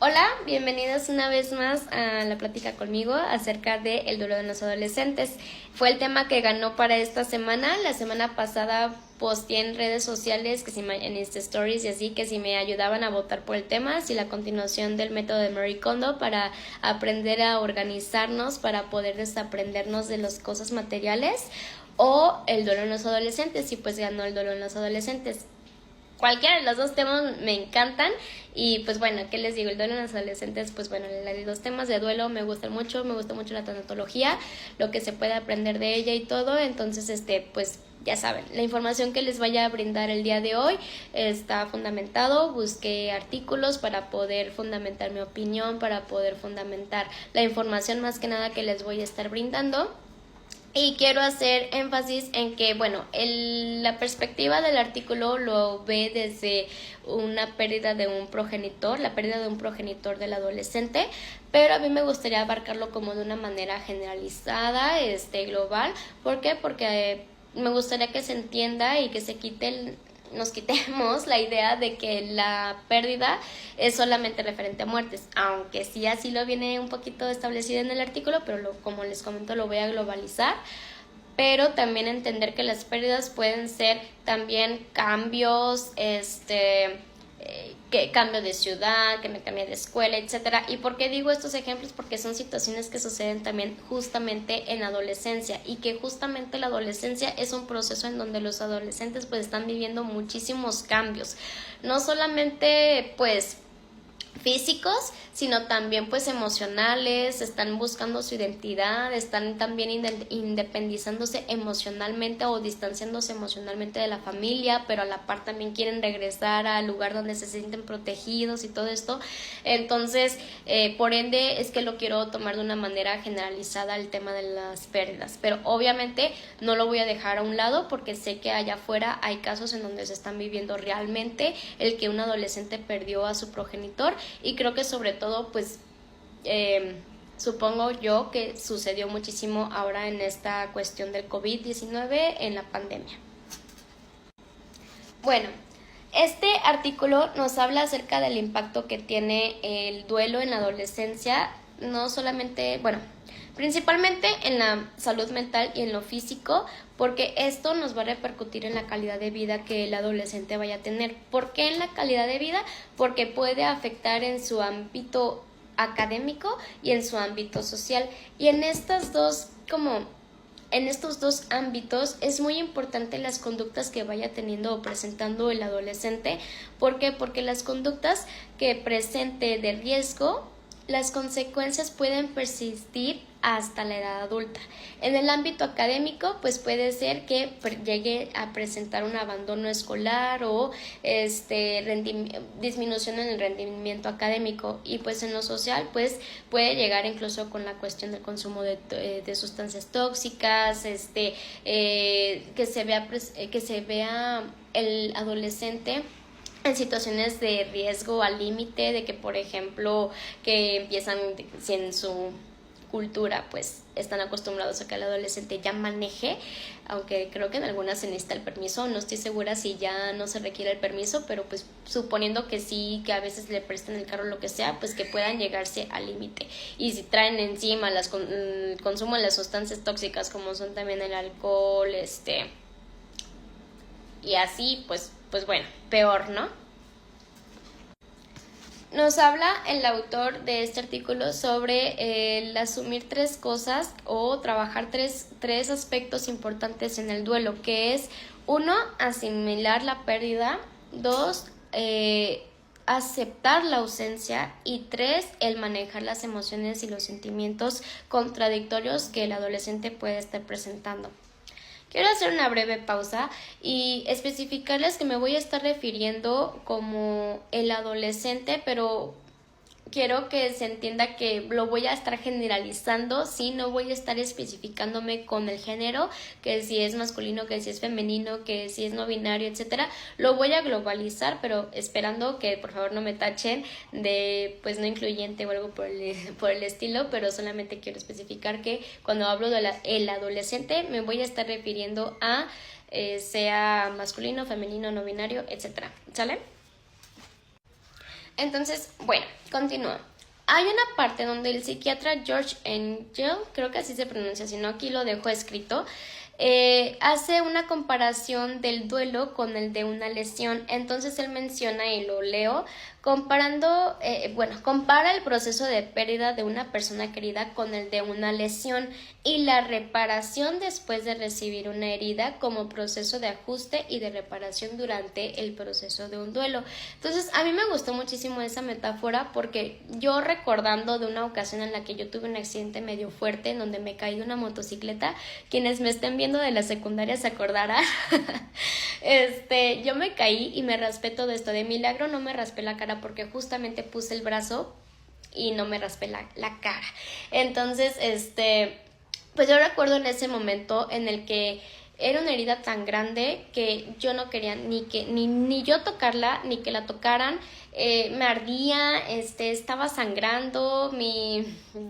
Hola, bienvenidos una vez más a la plática conmigo acerca de el duelo de los adolescentes. Fue el tema que ganó para esta semana. La semana pasada posteé en redes sociales, en Insta Stories y así, que si me ayudaban a votar por el tema, si la continuación del método de Marie Kondo para aprender a organizarnos, para poder desaprendernos de las cosas materiales, o el duelo en los adolescentes, y pues ganó el duelo en los adolescentes. Cualquiera de los dos temas me encantan y pues bueno, ¿qué les digo? El duelo en los adolescentes, pues bueno, los temas de duelo me gustan mucho, me gusta mucho la tanatología, lo que se puede aprender de ella y todo, entonces pues ya saben, la información que les vaya a brindar el día de hoy está fundamentado, busqué artículos para poder fundamentar mi opinión, para poder fundamentar la información más que nada que les voy a estar brindando. Y quiero hacer énfasis en que, bueno, la perspectiva del artículo lo ve desde una pérdida de un progenitor, la pérdida de un progenitor del adolescente, pero a mí me gustaría abarcarlo como de una manera generalizada, global. ¿Por qué? Porque me gustaría que se entienda y que nos quitemos la idea de que la pérdida es solamente referente a muertes, aunque sí así lo viene un poquito establecido en el artículo, pero como les comento lo voy a globalizar, pero también entender que las pérdidas pueden ser también cambios, que cambio de ciudad, que me cambié de escuela, etcétera. ¿Y por qué digo estos ejemplos? Porque son situaciones que suceden también justamente en la adolescencia, y que justamente la adolescencia es un proceso en donde los adolescentes pues están viviendo muchísimos cambios, no solamente pues físicos, sino también pues emocionales, están buscando su identidad, están también independizándose emocionalmente o distanciándose emocionalmente de la familia, pero a la par también quieren regresar al lugar donde se sienten protegidos y todo esto. Entonces, por ende es que lo quiero tomar de una manera generalizada el tema de las pérdidas, pero obviamente no lo voy a dejar a un lado porque sé que allá afuera hay casos en donde se están viviendo realmente el que un adolescente perdió a su progenitor, y creo que sobre todo pues supongo yo que sucedió muchísimo ahora en esta cuestión del COVID-19 en la pandemia. Bueno, este artículo nos habla acerca del impacto que tiene el duelo en la adolescencia, no solamente, bueno, principalmente en la salud mental y en lo físico, porque esto nos va a repercutir en la calidad de vida que el adolescente vaya a tener. ¿Por qué en la calidad de vida? Porque puede afectar en su ámbito académico y en su ámbito social. Y en estos dos ámbitos es muy importante las conductas que vaya teniendo o presentando el adolescente. ¿Por qué? Porque las conductas que presente de riesgo, las consecuencias pueden persistir hasta la edad adulta. En el ámbito académico, pues puede ser que llegue a presentar un abandono escolar o disminución en el rendimiento académico, y pues en lo social pues puede llegar incluso con la cuestión del consumo de sustancias tóxicas, que se vea el adolescente en situaciones de riesgo al límite de que, por ejemplo, que empiezan, si en su cultura pues están acostumbrados a que el adolescente ya maneje, aunque creo que en algunas se necesita el permiso, no estoy segura si ya no se requiere el permiso, pero pues suponiendo que sí, que a veces le prestan el carro o lo que sea, pues que puedan llegarse al límite. Y si traen encima el consumo de las sustancias tóxicas como son también el alcohol, y así pues bueno, peor, ¿no? Nos habla el autor de este artículo sobre el asumir tres cosas o trabajar tres aspectos importantes en el duelo, que es: 1, asimilar la pérdida; 2, aceptar la ausencia; y 3, el manejar las emociones y los sentimientos contradictorios que el adolescente puede estar presentando. Quiero hacer una breve pausa y especificarles que me voy a estar refiriendo como el adolescente, pero quiero que se entienda que lo voy a estar generalizando, ¿sí? No voy a estar especificándome con el género, que si es masculino, que si es femenino, que si es no binario, etcétera. Lo voy a globalizar, pero esperando que por favor no me tachen de pues no incluyente o algo por el estilo, pero solamente quiero especificar que cuando hablo de el adolescente me voy a estar refiriendo a sea masculino, femenino, no binario, etcétera. ¿Sale? Entonces, bueno, continúa. Hay una parte donde el psiquiatra George Engel, creo que así se pronuncia, si no aquí lo dejo escrito, hace una comparación del duelo con el de una lesión. Entonces él menciona, y lo leo, compara el proceso de pérdida de una persona querida con el de una lesión y la reparación después de recibir una herida como proceso de ajuste y de reparación durante el proceso de un duelo. Entonces a mí me gustó muchísimo esa metáfora, porque yo, recordando de una ocasión en la que yo tuve un accidente medio fuerte en donde me caí de una motocicleta, quienes me estén viendo de la secundaria se acordarán. Yo me caí y me raspé todo esto. De milagro no me raspé la cara, porque justamente puse el brazo y no me raspé la cara. Entonces, pues yo recuerdo en ese momento en el que era una herida tan grande que yo no quería ni yo tocarla, ni que la tocaran. Me ardía, estaba sangrando,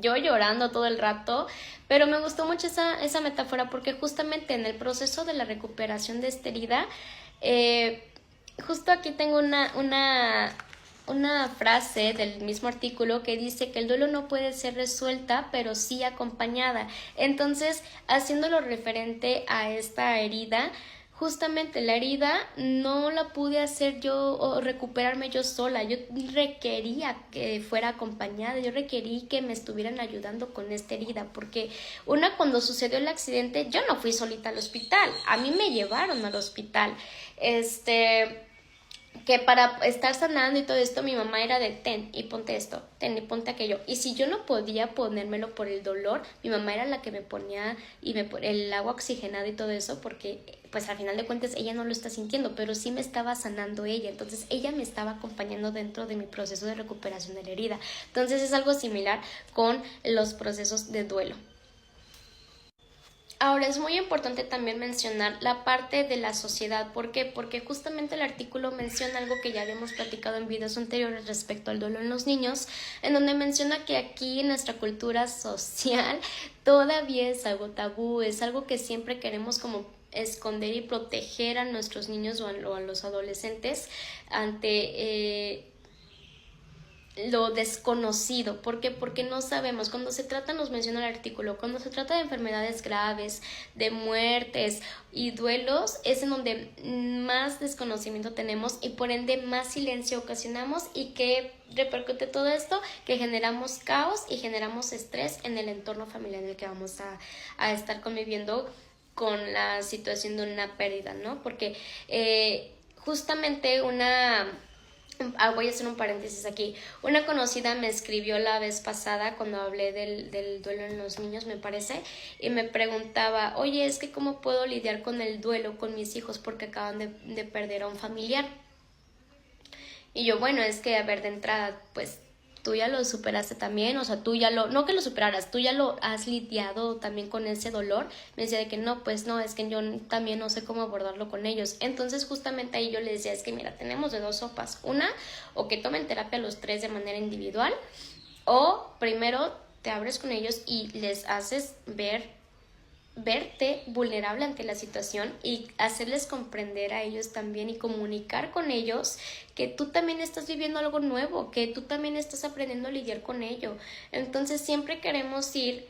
yo llorando todo el rato. Pero me gustó mucho esa metáfora, porque justamente en el proceso de la recuperación de esta herida, justo aquí tengo una frase del mismo artículo que dice que el duelo no puede ser resuelta, pero sí acompañada. Entonces, haciéndolo referente a esta herida, justamente la herida no la pude hacer yo o recuperarme yo sola. Yo requería que fuera acompañada, yo requerí que me estuvieran ayudando con esta herida, porque cuando sucedió el accidente, yo no fui solita al hospital, a mí me llevaron al hospital. Que para estar sanando y todo esto, mi mamá era de ten y ponte esto, ten y ponte aquello. Y si yo no podía ponérmelo por el dolor, mi mamá era la que me ponía el agua oxigenada y todo eso, porque pues al final de cuentas ella no lo está sintiendo, pero sí me estaba sanando ella. Entonces ella me estaba acompañando dentro de mi proceso de recuperación de la herida. Entonces es algo similar con los procesos de duelo. Ahora, es muy importante también mencionar la parte de la sociedad. ¿Por qué? Porque justamente el artículo menciona algo que ya habíamos platicado en videos anteriores respecto al duelo en los niños, en donde menciona que aquí en nuestra cultura social todavía es algo tabú, es algo que siempre queremos como esconder y proteger a nuestros niños o a los adolescentes ante lo desconocido. ¿Por qué? Porque no sabemos. Cuando se trata, nos menciona el artículo, cuando se trata de enfermedades graves, de muertes y duelos, es en donde más desconocimiento tenemos y por ende más silencio ocasionamos. ¿Y qué repercute todo esto? Que generamos caos y generamos estrés en el entorno familiar en el que vamos a estar conviviendo con la situación de una pérdida, ¿no? Porque justamente voy a hacer un paréntesis aquí. Una conocida me escribió la vez pasada cuando hablé del duelo en los niños, me parece, y me preguntaba, oye, es que ¿cómo puedo lidiar con el duelo con mis hijos porque acaban de perder a un familiar? Y yo, bueno, es que, a ver, de entrada, pues tú ya lo superaste también, o sea, no que lo superaras, tú ya lo has lidiado también con ese dolor. Me decía de que no, pues no, es que yo también no sé cómo abordarlo con ellos. Entonces justamente ahí yo les decía, es que mira, tenemos de dos sopas, una, o que tomen terapia los tres de manera individual, o primero te abres con ellos y les haces verte vulnerable ante la situación y hacerles comprender a ellos también y comunicar con ellos que tú también estás viviendo algo nuevo, que tú también estás aprendiendo a lidiar con ello. Entonces siempre queremos ir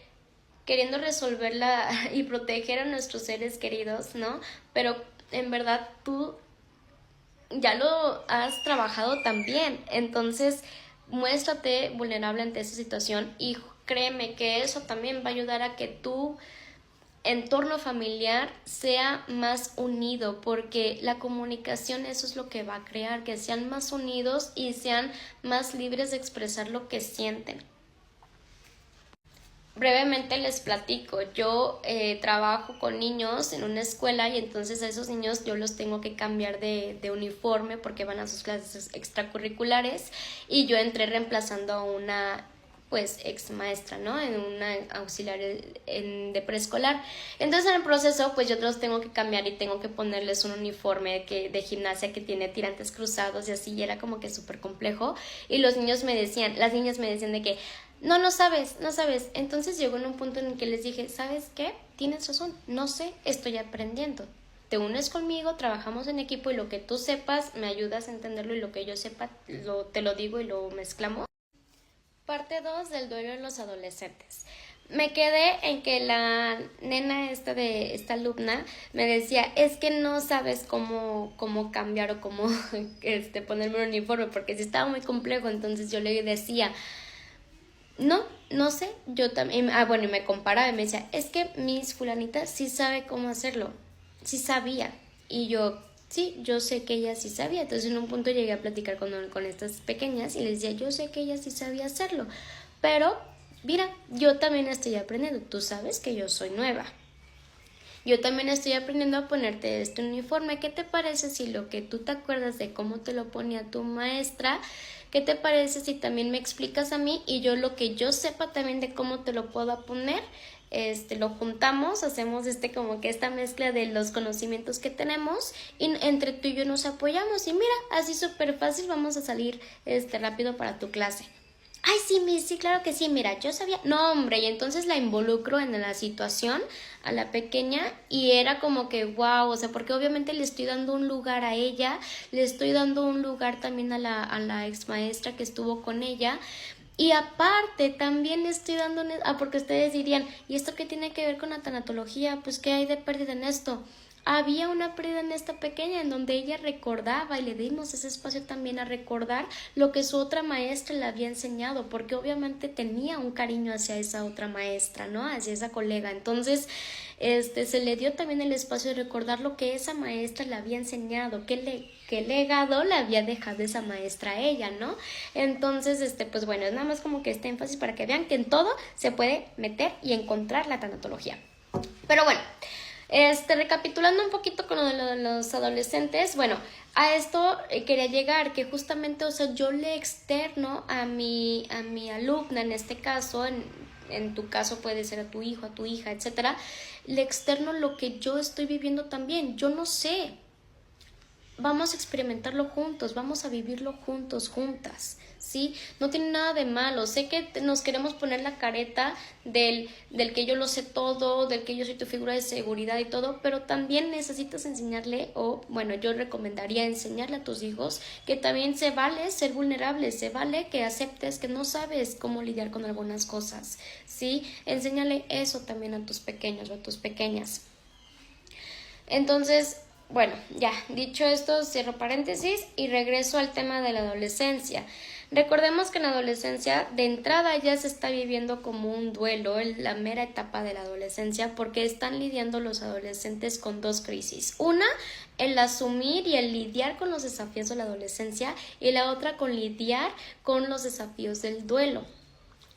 queriendo resolverla y proteger a nuestros seres queridos, ¿no? Pero en verdad tú ya lo has trabajado también. Entonces muéstrate vulnerable ante esa situación y créeme que eso también va a ayudar a que tu entorno familiar sea más unido, porque la comunicación, eso es lo que va a crear, que sean más unidos y sean más libres de expresar lo que sienten. Brevemente les platico, yo trabajo con niños en una escuela y entonces a esos niños yo los tengo que cambiar de uniforme porque van a sus clases extracurriculares y yo entré reemplazando a una pues ex maestra, ¿no? En una auxiliar de preescolar. Entonces en el proceso pues yo los tengo que cambiar y tengo que ponerles un uniforme de gimnasia que tiene tirantes cruzados y así, y era como que súper complejo. Y las niñas me decían de que no sabes. Entonces llegó en un punto en el que les dije, ¿sabes qué? Tienes razón, no sé, estoy aprendiendo. te unes conmigo, trabajamos en equipo y lo que tú sepas me ayudas a entenderlo y lo que yo sepa te lo digo y lo mezclamos. Parte 2 del duelo de los adolescentes. Me quedé en que la nena de esta alumna me decía, es que no sabes cómo cambiar o cómo ponerme un uniforme, porque sí estaba muy complejo. Entonces yo le decía, no sé, yo también, bueno, y me comparaba y me decía, es que Miss fulanita sí sabe cómo hacerlo, sí sabía. Y yo, sí, yo sé que ella sí sabía. Entonces en un punto llegué a platicar con estas pequeñas y les decía, yo sé que ella sí sabía hacerlo, pero mira, yo también estoy aprendiendo, tú sabes que yo soy nueva. Yo también estoy aprendiendo a ponerte este uniforme. ¿Qué te parece si lo que tú te acuerdas de cómo te lo ponía tu maestra, qué te parece si también me explicas a mí y yo lo que yo sepa también de cómo te lo puedo poner, lo juntamos, hacemos como que esta mezcla de los conocimientos que tenemos y entre tú y yo nos apoyamos y mira, así súper fácil vamos a salir rápido para tu clase. Ay, sí, sí, claro que sí, mira, yo sabía, no, hombre, y entonces la involucro en la situación a la pequeña y era como que, wow, o sea, porque obviamente le estoy dando un lugar a ella, le estoy dando un lugar también a la ex maestra que estuvo con ella. Y aparte también le estoy dando, porque ustedes dirían, ¿y esto qué tiene que ver con la tanatología? Pues ¿qué hay de pérdida en esto? Había una pérdida en esta pequeña en donde ella recordaba y le dimos ese espacio también a recordar lo que su otra maestra le había enseñado, porque obviamente tenía un cariño hacia esa otra maestra, ¿no? Hacia esa colega. Entonces, se le dio también el espacio de recordar lo que esa maestra le había enseñado, qué legado le había dejado esa maestra a ella, ¿no? Entonces, pues bueno, es nada más como que este énfasis para que vean que en todo se puede meter y encontrar la tanatología. Pero bueno, recapitulando un poquito con lo de los adolescentes, bueno, a esto quería llegar, que justamente, o sea, yo le externo a mi alumna, en este caso, en tu caso puede ser a tu hijo, a tu hija, etcétera, le externo lo que yo estoy viviendo también. Yo no sé, vamos a experimentarlo juntos, vamos a vivirlo juntos, juntas, ¿sí? No tiene nada de malo. Sé que nos queremos poner la careta del que yo lo sé todo, del que yo soy tu figura de seguridad y todo, pero también necesitas enseñarle, o bueno, yo recomendaría enseñarle a tus hijos que también se vale ser vulnerable, se vale que aceptes que no sabes cómo lidiar con algunas cosas, ¿sí? Enséñale eso también a tus pequeños o a tus pequeñas. Entonces, bueno, ya dicho esto, cierro paréntesis y regreso al tema de la adolescencia. Recordemos que en la adolescencia de entrada ya se está viviendo como un duelo en la mera etapa de la adolescencia, porque están lidiando los adolescentes con dos crisis. Una, el asumir y el lidiar con los desafíos de la adolescencia, y la otra con lidiar con los desafíos del duelo,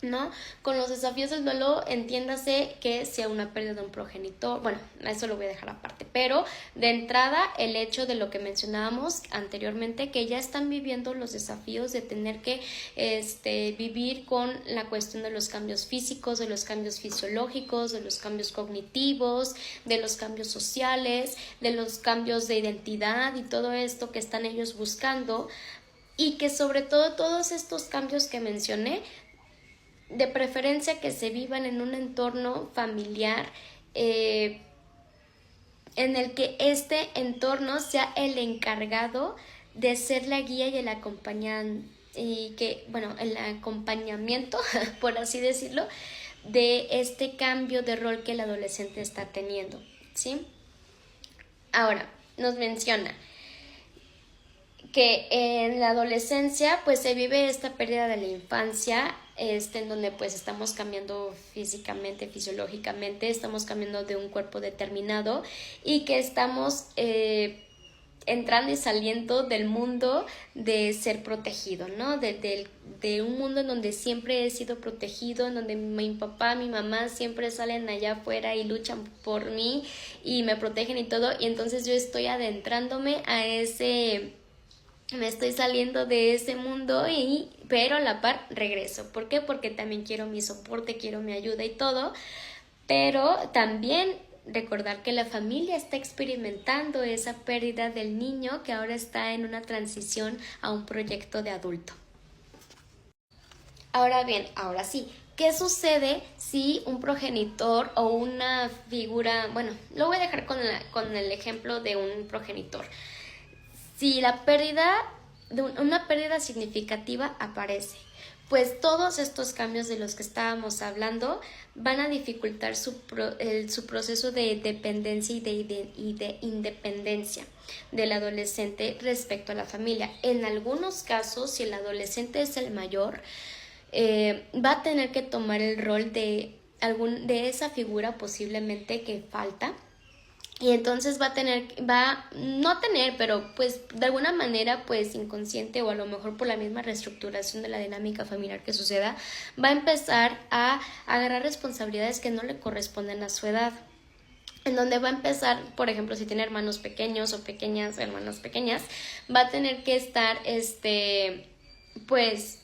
¿no? Con los desafíos del duelo, entiéndase que sea una pérdida de un progenitor, bueno, eso lo voy a dejar aparte, pero de entrada el hecho de lo que mencionábamos anteriormente, que ya están viviendo los desafíos de tener que vivir con la cuestión de los cambios físicos, de los cambios fisiológicos, de los cambios cognitivos, de los cambios sociales, de los cambios de identidad y todo esto que están ellos buscando, y que sobre todo todos estos cambios que mencioné, de preferencia que se vivan en un entorno familiar en el que este entorno sea el encargado de ser la guía y el acompañante, y que, bueno, el acompañamiento, por así decirlo, de este cambio de rol que el adolescente está teniendo, ¿sí? Ahora, nos menciona que en la adolescencia pues se vive esta pérdida de la infancia, en donde pues estamos cambiando físicamente, fisiológicamente, estamos cambiando de un cuerpo determinado y que estamos entrando y saliendo del mundo de ser protegido, ¿no? De un mundo en donde siempre he sido protegido, en donde mi papá, mi mamá siempre salen allá afuera y luchan por mí y me protegen y todo, y entonces yo estoy adentrándome a me estoy saliendo de ese mundo, pero a la par regreso. ¿Por qué? Porque también quiero mi soporte, quiero mi ayuda y todo, pero también recordar que la familia está experimentando esa pérdida del niño que ahora está en una transición a un proyecto de adulto. Ahora bien, ahora sí, ¿qué sucede si un progenitor o una figura, bueno, lo voy a dejar con el ejemplo de un progenitor? Si la pérdida, una pérdida significativa aparece, pues todos estos cambios de los que estábamos hablando van a dificultar su proceso de dependencia y de independencia del adolescente respecto a la familia. En algunos casos, si el adolescente es el mayor, va a tener que tomar el rol de esa figura posiblemente que falta. Y entonces pero pues de alguna manera pues inconsciente o a lo mejor por la misma reestructuración de la dinámica familiar que suceda, va a empezar a agarrar responsabilidades que no le corresponden a su edad. En donde va a empezar, por ejemplo, si tiene hermanos pequeños o hermanas pequeñas, va a tener que estar, pues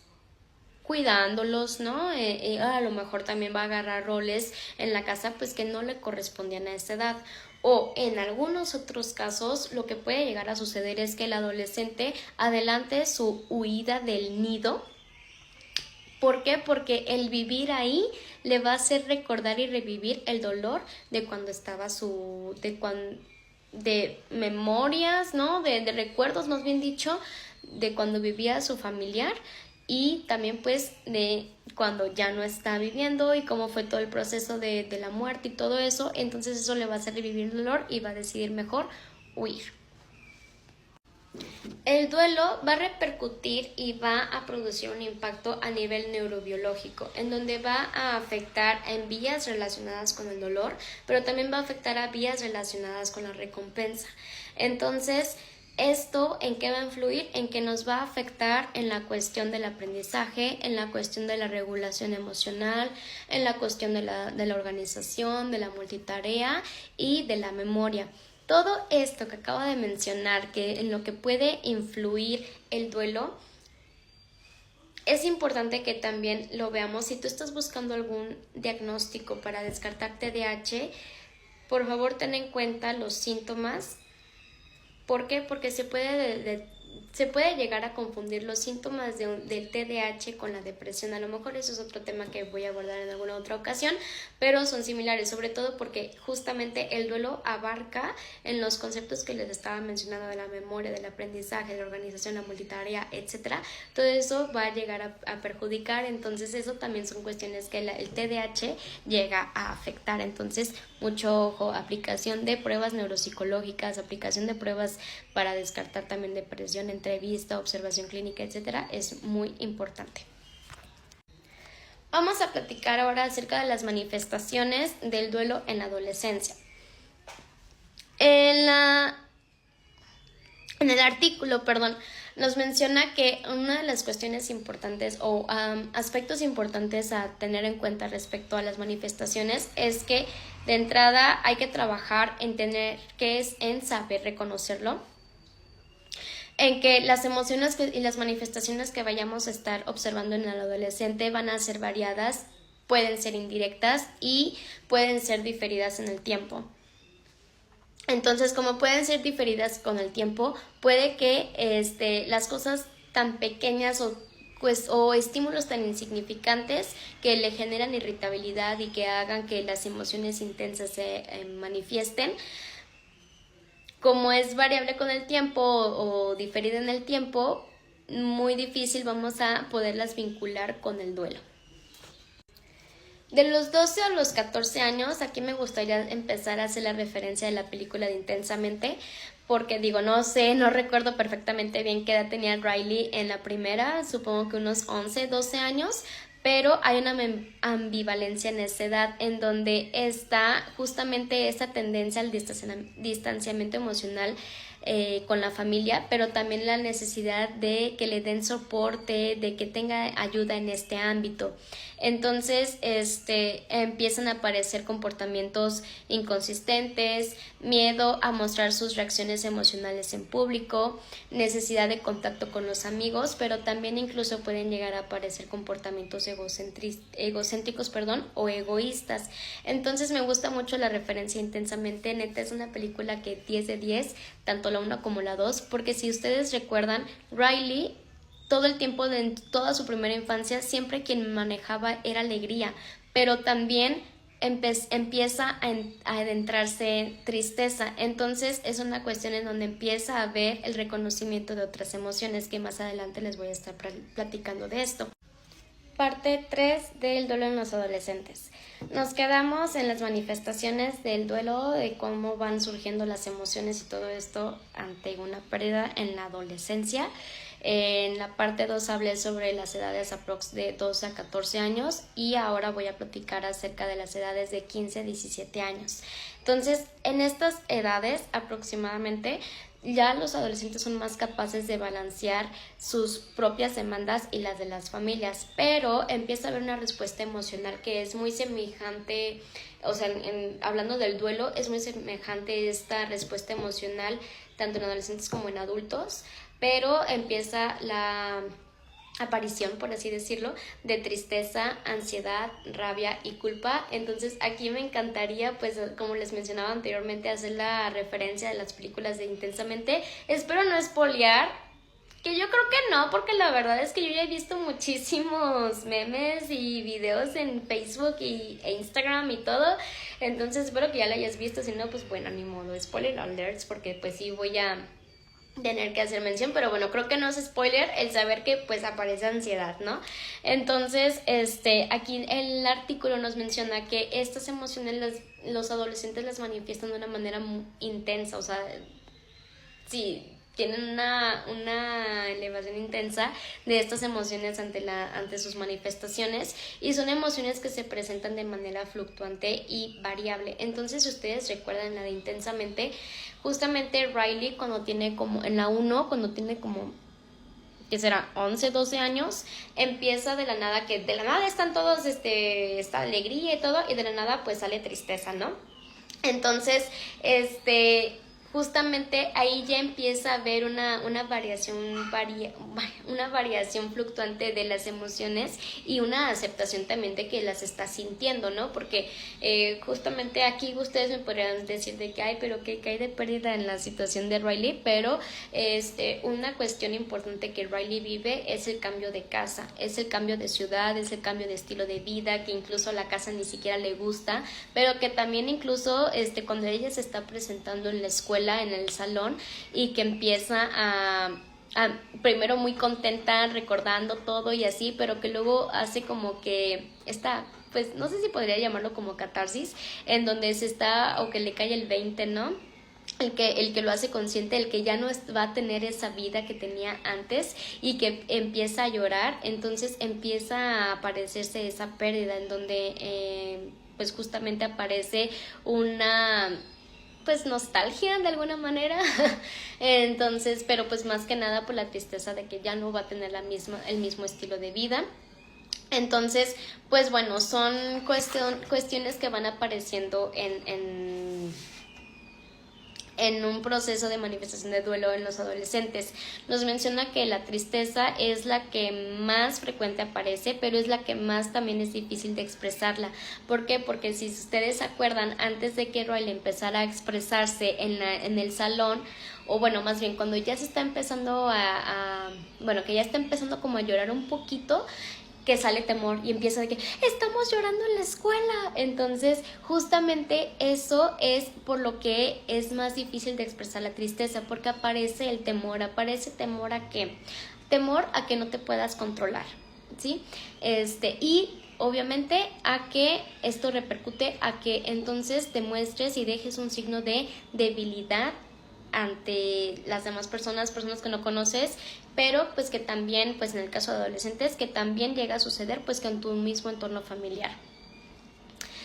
cuidándolos, ¿no? A lo mejor también va a agarrar roles en la casa pues que no le correspondían a esa edad. O en algunos otros casos lo que puede llegar a suceder es que el adolescente adelante su huida del nido. ¿Por qué? Porque el vivir ahí le va a hacer recordar y revivir el dolor de cuando estaba de memorias, ¿no? De recuerdos, más bien dicho, de cuando vivía su familiar. Y también pues de cuando ya no está viviendo y cómo fue todo el proceso de la muerte y todo eso. Entonces eso le va a hacer revivir el dolor y va a decidir mejor huir. El duelo va a repercutir y va a producir un impacto a nivel neurobiológico, en donde va a afectar en vías relacionadas con el dolor, pero también va a afectar a vías relacionadas con la recompensa. Entonces, ¿esto en qué va a influir? En que nos va a afectar en la cuestión del aprendizaje, en la cuestión de la regulación emocional, en la cuestión de la organización, de la multitarea y de la memoria. Todo esto que acabo de mencionar, que en lo que puede influir el duelo, es importante que también lo veamos. Si tú estás buscando algún diagnóstico para descartar TDAH, por favor ten en cuenta los síntomas. ¿Por qué? Porque se puede llegar a confundir los síntomas del TDAH con la depresión. A lo mejor eso es otro tema que voy a abordar en alguna otra ocasión, pero son similares, sobre todo porque justamente el duelo abarca en los conceptos que les estaba mencionando de la memoria, del aprendizaje, de la organización, la multitarea, etcétera. Todo eso va a llegar a perjudicar, entonces eso también son cuestiones que el TDAH llega a afectar. Entonces, mucho ojo, aplicación de pruebas neuropsicológicas, aplicación de pruebas para descartar también depresión, entrevista, observación clínica, etcétera, es muy importante. Vamos a platicar ahora acerca de las manifestaciones del duelo en la adolescencia. En el artículo, nos menciona que una de las cuestiones importantes o aspectos importantes a tener en cuenta respecto a las manifestaciones es que de entrada hay que trabajar en saber reconocerlo, en que las emociones y las manifestaciones que vayamos a estar observando en el adolescente van a ser variadas, pueden ser indirectas y pueden ser diferidas en el tiempo. Entonces, como pueden ser diferidas con el tiempo, puede que las cosas tan pequeñas o estímulos tan insignificantes que le generan irritabilidad y que hagan que las emociones intensas se manifiesten, como es variable con el tiempo o diferida en el tiempo, muy difícil vamos a poderlas vincular con el duelo. De los 12 a los 14 años, aquí me gustaría empezar a hacer la referencia de la película de Intensamente, porque no recuerdo perfectamente bien qué edad tenía Riley en la primera, supongo que unos 11, 12 años, pero hay una ambivalencia en esa edad en donde está justamente esa tendencia al distanciamiento emocional con la familia, pero también la necesidad de que le den soporte, de que tenga ayuda en este ámbito. Entonces, empiezan a aparecer comportamientos inconsistentes, miedo a mostrar sus reacciones emocionales en público, necesidad de contacto con los amigos, pero también incluso pueden llegar a aparecer comportamientos egocéntricos o egoístas. Entonces, me gusta mucho la referencia Intensamente, neta es una película que 10 de 10, tanto la 1 como la 2, porque si ustedes recuerdan, Riley todo el tiempo de toda su primera infancia, siempre quien manejaba era alegría, pero también empieza a adentrarse en tristeza. Entonces es una cuestión en donde empieza a haber el reconocimiento de otras emociones, que más adelante les voy a estar platicando de esto. Parte 3 del duelo en los adolescentes. Nos quedamos en las manifestaciones del duelo, de cómo van surgiendo las emociones y todo esto ante una pérdida en la adolescencia. En la parte 2 hablé sobre las edades aprox de 12 a 14 años y ahora voy a platicar acerca de las edades de 15 a 17 años. Entonces, en estas edades aproximadamente ya los adolescentes son más capaces de balancear sus propias demandas y las de las familias, pero empieza a haber una respuesta emocional que es muy semejante, o sea, hablando del duelo, es muy semejante esta respuesta emocional tanto en adolescentes como en adultos, pero empieza la aparición, por así decirlo, de tristeza, ansiedad, rabia y culpa. Entonces aquí me encantaría, pues como les mencionaba anteriormente, hacer la referencia de las películas de Intensamente. Espero no spoilear, que yo creo que no, porque la verdad es que yo ya he visto muchísimos memes y videos en Facebook e Instagram y todo, entonces espero que ya la hayas visto. Si no, pues bueno, ni modo, spoiler alerts, porque pues sí voy a tener que hacer mención, pero bueno, creo que no es spoiler el saber que pues aparece ansiedad, ¿no? Entonces, aquí el artículo nos menciona que estas emociones los adolescentes las manifiestan de una manera muy intensa, o sea, sí, tienen una elevación intensa de estas emociones ante sus manifestaciones, y son emociones que se presentan de manera fluctuante y variable. Entonces, si ustedes recuerdan la de Intensamente, justamente Riley cuando tiene como, en la 1, cuando tiene como, que será 11, 12 años, empieza de la nada, que de la nada están todos, esta alegría y todo, y de la nada pues sale tristeza, ¿no? Entonces, justamente ahí ya empieza a haber una variación fluctuante de las emociones y una aceptación también de que las está sintiendo, ¿no? Porque justamente aquí ustedes me podrían decir de que hay, pero que hay de pérdida en la situación de Riley, pero una cuestión importante que Riley vive es el cambio de casa, es el cambio de ciudad, es el cambio de estilo de vida, que incluso la casa ni siquiera le gusta, pero que también incluso cuando ella se está presentando en la escuela, en el salón, y que empieza a primero muy contenta recordando todo y así, pero que luego hace como que está, pues no sé si podría llamarlo como catarsis, en donde se está, o que le cae el 20, ¿no? El que lo hace consciente, el que ya no va a tener esa vida que tenía antes, y que empieza a llorar. Entonces empieza a aparecerse esa pérdida, en donde pues justamente aparece una pues nostalgia de alguna manera. Entonces, pero pues más que nada por la tristeza de que ya no va a tener el mismo estilo de vida. Entonces, pues bueno, son cuestiones que van apareciendo en un proceso de manifestación de duelo en los adolescentes. Nos menciona que la tristeza es la que más frecuente aparece, pero es la que más también es difícil de expresarla. ¿Por qué? Porque si ustedes se acuerdan, antes de que Riley empezara a expresarse en el salón, o bueno, más bien cuando ya se está empezando que ya está empezando como a llorar un poquito, que sale Temor y empieza de que estamos llorando en la escuela. Entonces justamente eso es por lo que es más difícil de expresar la tristeza, porque aparece el temor. ¿Aparece temor a qué? Temor a que no te puedas controlar, ¿sí? Y obviamente a que esto repercute a que entonces te muestres y dejes un signo de debilidad ante las demás personas que no conoces, pero pues que también, pues en el caso de adolescentes, que también llega a suceder pues que en tu mismo entorno familiar.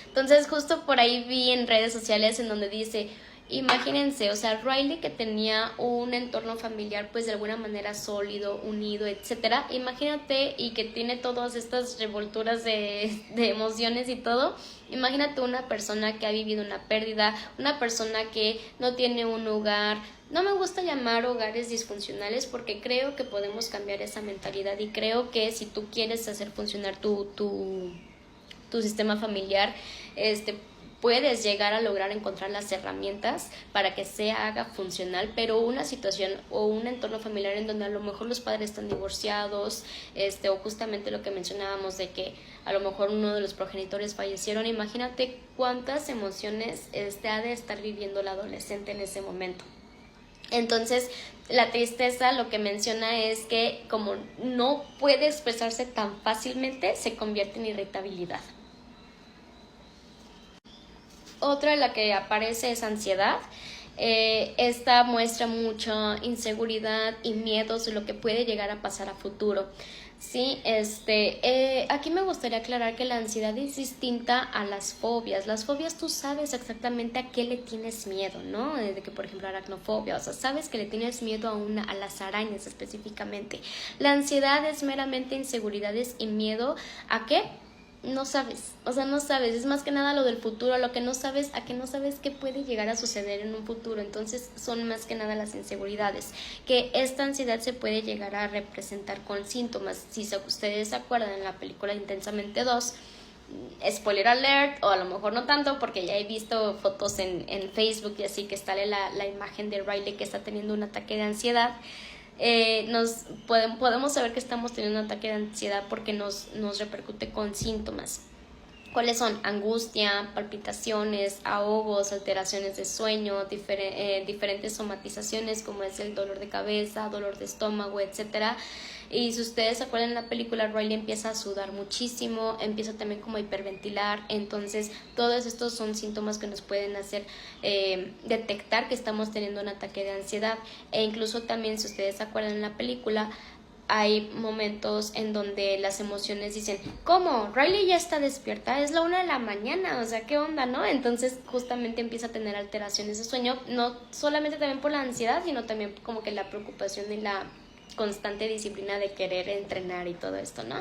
Entonces justo por ahí vi en redes sociales en donde dice, imagínense, o sea, Riley, que tenía un entorno familiar pues de alguna manera sólido, unido, etcétera, imagínate, y que tiene todas estas revolturas de emociones y todo. Imagínate una persona que ha vivido una pérdida, una persona que no tiene un hogar. No me gusta llamar hogares disfuncionales, porque creo que podemos cambiar esa mentalidad, y creo que si tú quieres hacer funcionar tu sistema familiar, puedes llegar a lograr encontrar las herramientas para que se haga funcional, pero una situación o un entorno familiar en donde a lo mejor los padres están divorciados, o justamente lo que mencionábamos de que a lo mejor uno de los progenitores fallecieron, imagínate cuántas emociones ha de estar viviendo la adolescente en ese momento. Entonces, la tristeza lo que menciona es que como no puede expresarse tan fácilmente, se convierte en irritabilidad. Otra de la que aparece es ansiedad. Esta muestra mucha inseguridad y miedos de lo que puede llegar a pasar a futuro. Sí, aquí me gustaría aclarar que la ansiedad es distinta a las fobias. Las fobias tú sabes exactamente a qué le tienes miedo, ¿no? De que, por ejemplo, aracnofobia, o sea, sabes que le tienes miedo a las arañas específicamente. La ansiedad es meramente inseguridades y miedo ¿a qué? No sabes, o sea, no sabes, es más que nada lo del futuro, lo que no sabes, a que no sabes qué puede llegar a suceder en un futuro. Entonces son más que nada las inseguridades, que esta ansiedad se puede llegar a representar con síntomas. Si ustedes se acuerdan en la película Intensamente 2, spoiler alert, o a lo mejor no tanto porque ya he visto fotos en Facebook y así que sale la imagen de Riley que está teniendo un ataque de ansiedad. Podemos saber que estamos teniendo un ataque de ansiedad porque nos repercute con síntomas. ¿Cuáles son? Angustia, palpitaciones, ahogos, alteraciones de sueño, diferentes somatizaciones como es el dolor de cabeza, dolor de estómago, etcétera. Y si ustedes se acuerdan en la película, Riley empieza a sudar muchísimo, empieza también como a hiperventilar. Entonces todos estos son síntomas que nos pueden hacer detectar que estamos teniendo un ataque de ansiedad. E incluso también, si ustedes se acuerdan en la película, hay momentos en donde las emociones dicen, ¿cómo? Riley ya está despierta, es la 1 de la mañana, o sea, ¿qué onda, no? Entonces justamente empieza a tener alteraciones de sueño, no solamente también por la ansiedad, sino también como que la preocupación y la constante disciplina de querer entrenar y todo esto, ¿no?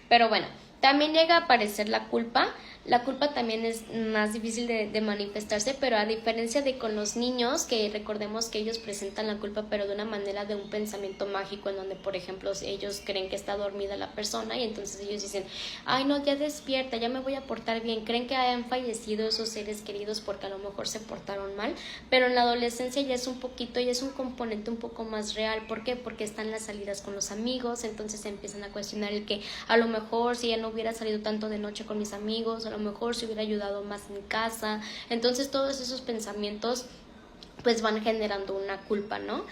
Pero bueno, también llega a aparecer la culpa. La culpa también es más difícil de manifestarse, pero a diferencia de con los niños, que recordemos que ellos presentan la culpa, pero de una manera de un pensamiento mágico, en donde, por ejemplo, ellos creen que está dormida la persona y entonces ellos dicen, ay no, ya despierta, ya me voy a portar bien, creen que hayan fallecido esos seres queridos porque a lo mejor se portaron mal, pero en la adolescencia ya es un componente un poco más real. ¿Por qué? Porque están las salidas con los amigos, entonces se empiezan a cuestionar el que a lo mejor si ya no hubiera salido tanto de noche con mis amigos, a lo mejor si hubiera ayudado más en casa. Entonces todos esos pensamientos pues van generando una culpa, ¿no?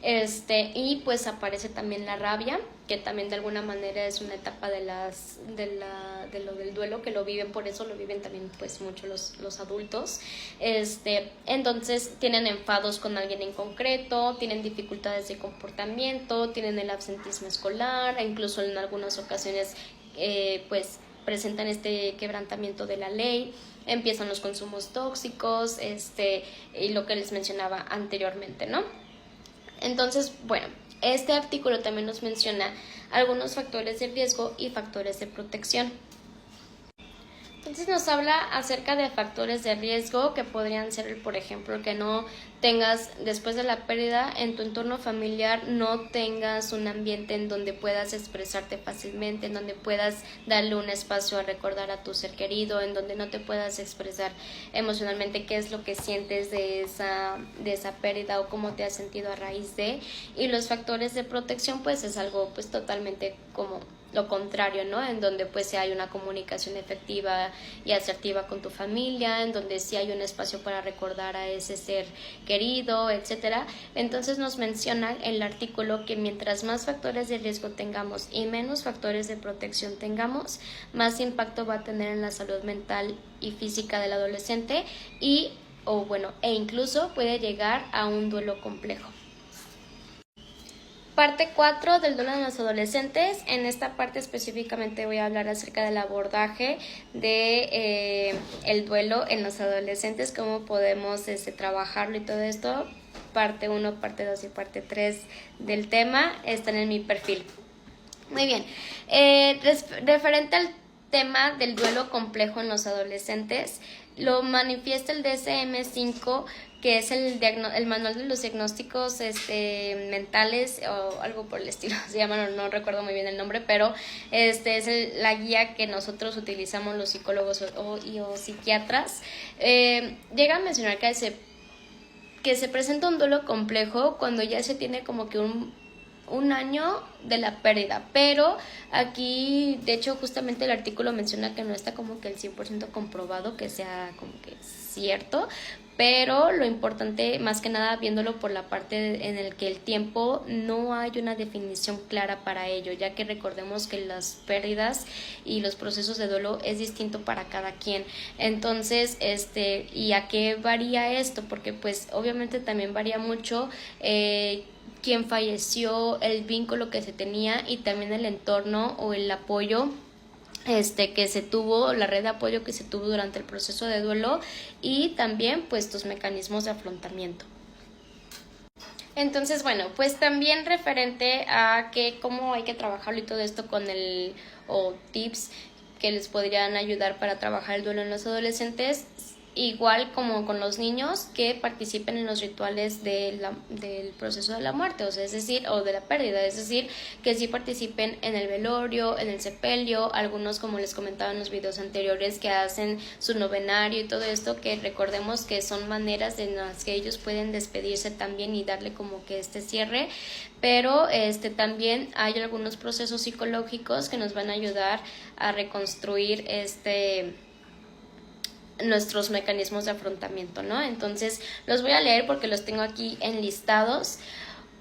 Y pues aparece también la rabia, que también de alguna manera es una etapa de lo del duelo, que lo viven, por eso lo viven también pues mucho los adultos. Entonces tienen enfados con alguien en concreto, tienen dificultades de comportamiento, tienen el absentismo escolar, e incluso en algunas ocasiones pues presentan este quebrantamiento de la ley, empiezan los consumos tóxicos, y lo que les mencionaba anteriormente, ¿no? Entonces, bueno, este artículo también nos menciona algunos factores de riesgo y factores de protección. Entonces nos habla acerca de factores de riesgo que podrían ser, por ejemplo, que no tengas, después de la pérdida, en tu entorno familiar no tengas un ambiente en donde puedas expresarte fácilmente, en donde puedas darle un espacio a recordar a tu ser querido, en donde no te puedas expresar emocionalmente qué es lo que sientes de esa pérdida o cómo te has sentido a raíz de. Y los factores de protección pues es algo pues totalmente como lo contrario, ¿no? En donde pues sí hay una comunicación efectiva y asertiva con tu familia, en donde sí hay un espacio para recordar a ese ser querido, etcétera. Entonces nos menciona el artículo que mientras más factores de riesgo tengamos y menos factores de protección tengamos, más impacto va a tener en la salud mental y física del adolescente e incluso puede llegar a un duelo complejo. Parte 4 del duelo de los adolescentes. En esta parte específicamente voy a hablar acerca del abordaje de el duelo en los adolescentes, cómo podemos trabajarlo y todo esto. Parte 1, parte 2 y parte 3 del tema están en mi perfil. Muy bien, referente al tema del duelo complejo en los adolescentes, lo manifiesta el DSM-5 que es el manual de los diagnósticos mentales o algo por el estilo, se llama, no recuerdo muy bien el nombre, pero es la guía que nosotros utilizamos los psicólogos o psiquiatras. Llega a mencionar que se presenta un duelo complejo cuando ya se tiene como que un año de la pérdida, pero aquí de hecho justamente el artículo menciona que no está como que el 100% comprobado que sea como que cierto, pero lo importante más que nada viéndolo por la parte en el que el tiempo no hay una definición clara para ello, ya que recordemos que las pérdidas y los procesos de duelo es distinto para cada quien. Entonces, ¿y a qué varía esto? Porque pues obviamente también varía mucho quién falleció, el vínculo que se tenía y también el entorno o el apoyo que se tuvo, la red de apoyo que se tuvo durante el proceso de duelo y también pues tus mecanismos de afrontamiento. Entonces, bueno, pues también referente a cómo hay que trabajarlo y todo esto o tips que les podrían ayudar para trabajar el duelo en los adolescentes, igual como con los niños, que participen en los rituales del proceso de la muerte, o de la pérdida, es decir, que sí participen en el velorio, en el sepelio, algunos, como les comentaba en los videos anteriores, que hacen su novenario y todo esto, que recordemos que son maneras en las que ellos pueden despedirse también y darle como que cierre, pero también hay algunos procesos psicológicos que nos van a ayudar a reconstruir nuestros mecanismos de afrontamiento, ¿no? Entonces los voy a leer porque los tengo aquí enlistados.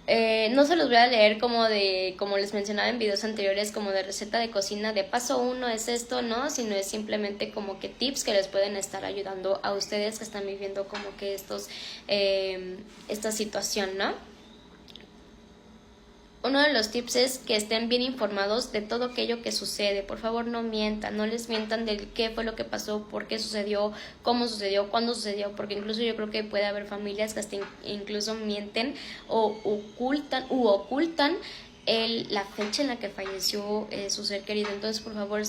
No se los voy a leer como les mencionaba en videos anteriores, como de receta de cocina, de paso 1 es esto, ¿no? Sino es simplemente como que tips que les pueden estar ayudando a ustedes que están viviendo como que esta situación, ¿no? Uno de los tips es que estén bien informados de todo aquello que sucede. Por favor, no mientan, no les mientan de qué fue lo que pasó, por qué sucedió, cómo sucedió, cuándo sucedió, porque incluso yo creo que puede haber familias que hasta incluso mienten o ocultan la fecha en la que falleció su ser querido. Entonces, por favor,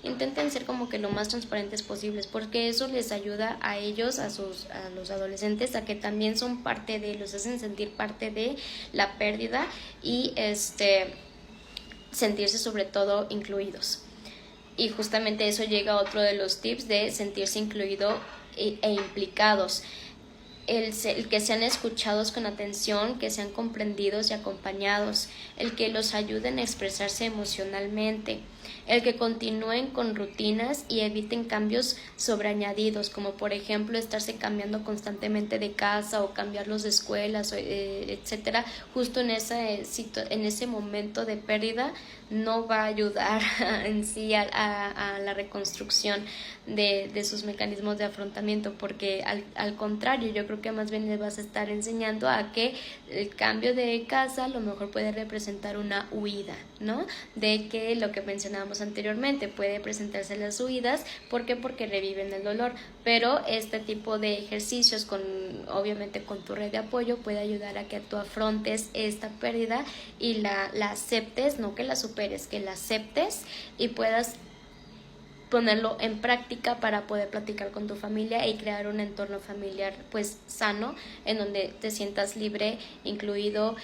intenten ser como que lo más transparentes posibles, porque eso les ayuda a ellos, a los adolescentes, a que también son parte los hacen sentir parte de la pérdida y sentirse sobre todo incluidos. Y justamente eso llega a otro de los tips de sentirse incluido e implicados. El que sean escuchados con atención, que sean comprendidos y acompañados, el que los ayuden a expresarse emocionalmente, el que continúen con rutinas y eviten cambios sobreañadidos, como por ejemplo estarse cambiando constantemente de casa o cambiarlos de escuelas, etcétera. Justo en ese momento de pérdida no va a ayudar en sí a la reconstrucción de sus mecanismos de afrontamiento, porque al contrario, yo creo que más bien les vas a estar enseñando a que el cambio de casa a lo mejor puede representar una huida, ¿no? De que lo que mencionábamos anteriormente puede presentarse las huidas. ¿Por qué? Porque reviven el dolor, pero este tipo de ejercicios obviamente con tu red de apoyo puede ayudar a que tú afrontes esta pérdida y la aceptes, no que la superes, que la aceptes y puedas ponerlo en práctica para poder platicar con tu familia y crear un entorno familiar pues sano, en donde te sientas libre, incluido,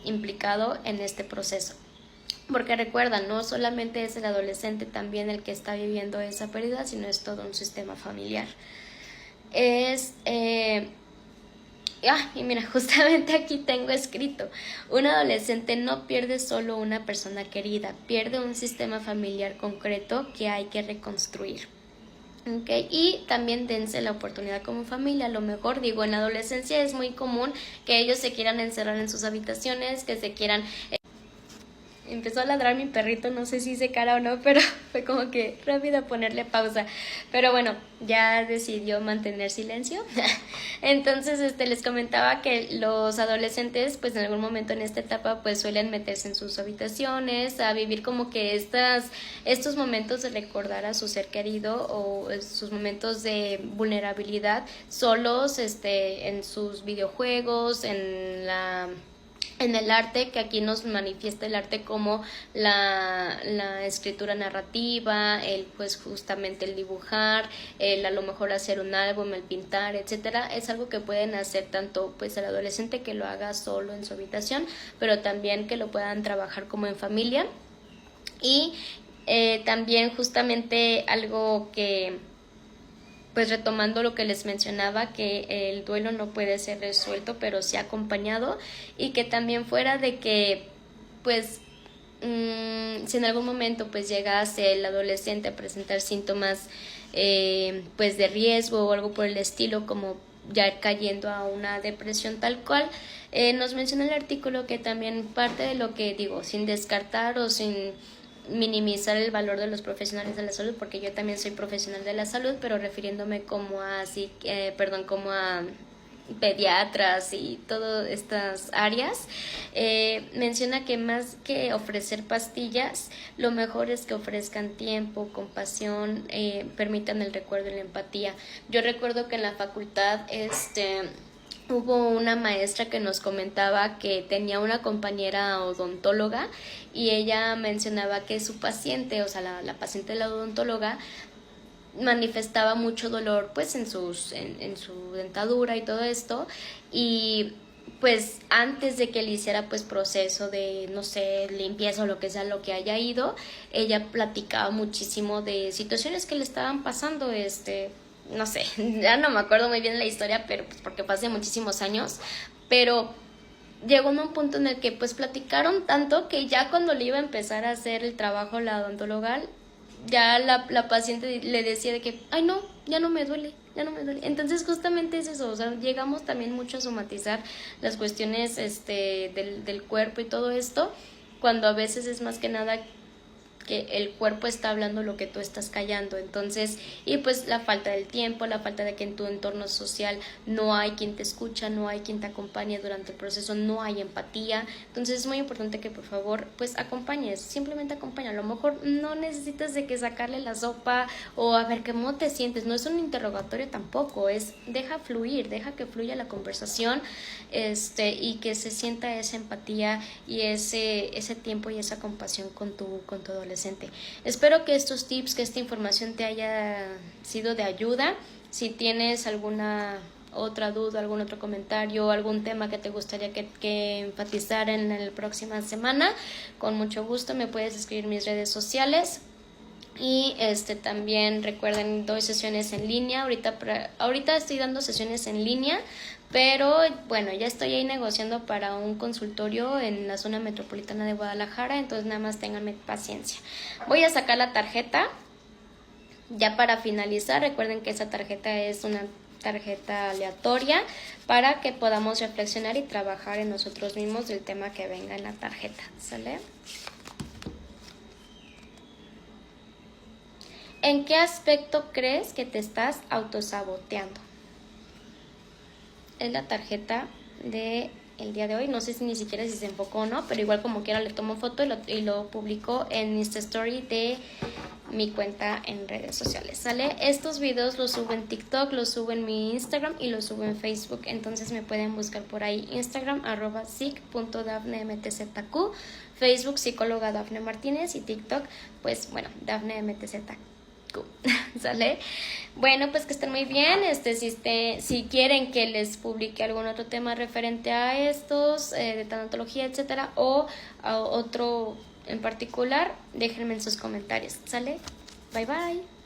implicado en este proceso. Porque recuerda, no solamente es el adolescente también el que está viviendo esa pérdida, sino es todo un sistema familiar. Y mira, justamente aquí tengo escrito: un adolescente no pierde solo una persona querida, pierde un sistema familiar concreto que hay que reconstruir. Okay. Y también dense la oportunidad como familia. A lo mejor, en la adolescencia es muy común que ellos se quieran encerrar en sus habitaciones, que se quieran... Empezó a ladrar mi perrito, no sé si hice cara o no, pero fue como que rápido ponerle pausa. Pero bueno, ya decidió mantener silencio. Entonces les comentaba que los adolescentes pues en algún momento en esta etapa pues suelen meterse en sus habitaciones, a vivir como que estos momentos de recordar a su ser querido o sus momentos de vulnerabilidad solos, en sus videojuegos, en el arte, que aquí nos manifiesta el arte como la escritura narrativa, el pues justamente el dibujar, el a lo mejor hacer un álbum, el pintar, etcétera. Es algo que pueden hacer tanto pues el adolescente que lo haga solo en su habitación, pero también que lo puedan trabajar como en familia. Y también justamente algo que, pues retomando lo que les mencionaba, que el duelo no puede ser resuelto, pero sí acompañado, y que también fuera de que, pues, si en algún momento pues llegase el adolescente a presentar síntomas pues de riesgo o algo por el estilo, como ya cayendo a una depresión tal cual, nos menciona el artículo que también parte de lo que digo, sin descartar o sin minimizar el valor de los profesionales de la salud, porque yo también soy profesional de la salud, pero refiriéndome como a como a pediatras y todas estas áreas, menciona que más que ofrecer pastillas, lo mejor es que ofrezcan tiempo, compasión, permitan el recuerdo y la empatía. Yo recuerdo que en la facultad hubo una maestra que nos comentaba que tenía una compañera odontóloga y ella mencionaba que su paciente, o sea, la paciente de la odontóloga, manifestaba mucho dolor pues en su dentadura y todo esto, y pues antes de que le hiciera pues proceso de, no sé, limpieza o lo que sea, lo que haya ido, ella platicaba muchísimo de situaciones que le estaban pasando, no sé, ya no me acuerdo muy bien la historia, pero pues porque fue hace muchísimos años, pero llegó a un punto en el que pues platicaron tanto que ya cuando le iba a empezar a hacer el trabajo la odontóloga, ya la paciente le decía de que, ay no, ya no me duele, ya no me duele. Entonces justamente es eso, o sea, llegamos también mucho a somatizar las cuestiones del cuerpo y todo esto, cuando a veces es más que nada que el cuerpo está hablando lo que tú estás callando. Entonces, y pues la falta del tiempo, la falta de que en tu entorno social no hay quien te escucha, no hay quien te acompañe durante el proceso, no hay empatía. Entonces es muy importante que por favor pues acompañes, simplemente acompaña. A lo mejor no necesitas de que sacarle la sopa o a ver cómo te sientes, no es un interrogatorio tampoco, es deja fluir, deja que fluya la conversación, y que se sienta esa empatía y ese tiempo y esa compasión con tu adolescente. Espero que estos tips, que esta información te haya sido de ayuda. Si tienes alguna otra duda, algún otro comentario, algún tema que te gustaría que enfatizara en la próxima semana, con mucho gusto me puedes escribir en mis redes sociales. Y también recuerden, doy sesiones en línea. Ahorita estoy dando sesiones en línea, pero bueno, ya estoy ahí negociando para un consultorio en la zona metropolitana de Guadalajara, entonces nada más ténganme paciencia. Voy a sacar la tarjeta ya para finalizar. Recuerden que esa tarjeta es una tarjeta aleatoria para que podamos reflexionar y trabajar en nosotros mismos del tema que venga en la tarjeta, ¿sale? ¿En qué aspecto crees que te estás autosaboteando? Es la tarjeta de el día de hoy. No sé si ni siquiera si se enfocó o no, pero igual como quiera le tomo foto y lo publico en Insta Story de mi cuenta en redes sociales, ¿sale? Estos videos los subo en TikTok, los subo en mi Instagram y los subo en Facebook, entonces me pueden buscar por ahí. Instagram @sic.dafnemtzq, Facebook psicóloga Dafne Martínez y TikTok pues bueno, Dafne MTZQ. ¿Sale? Bueno, pues que estén muy bien. Si quieren que les publique algún otro tema referente a estos, de tanatología, etcétera, o a otro en particular, déjenme en sus comentarios. ¿Sale? Bye bye.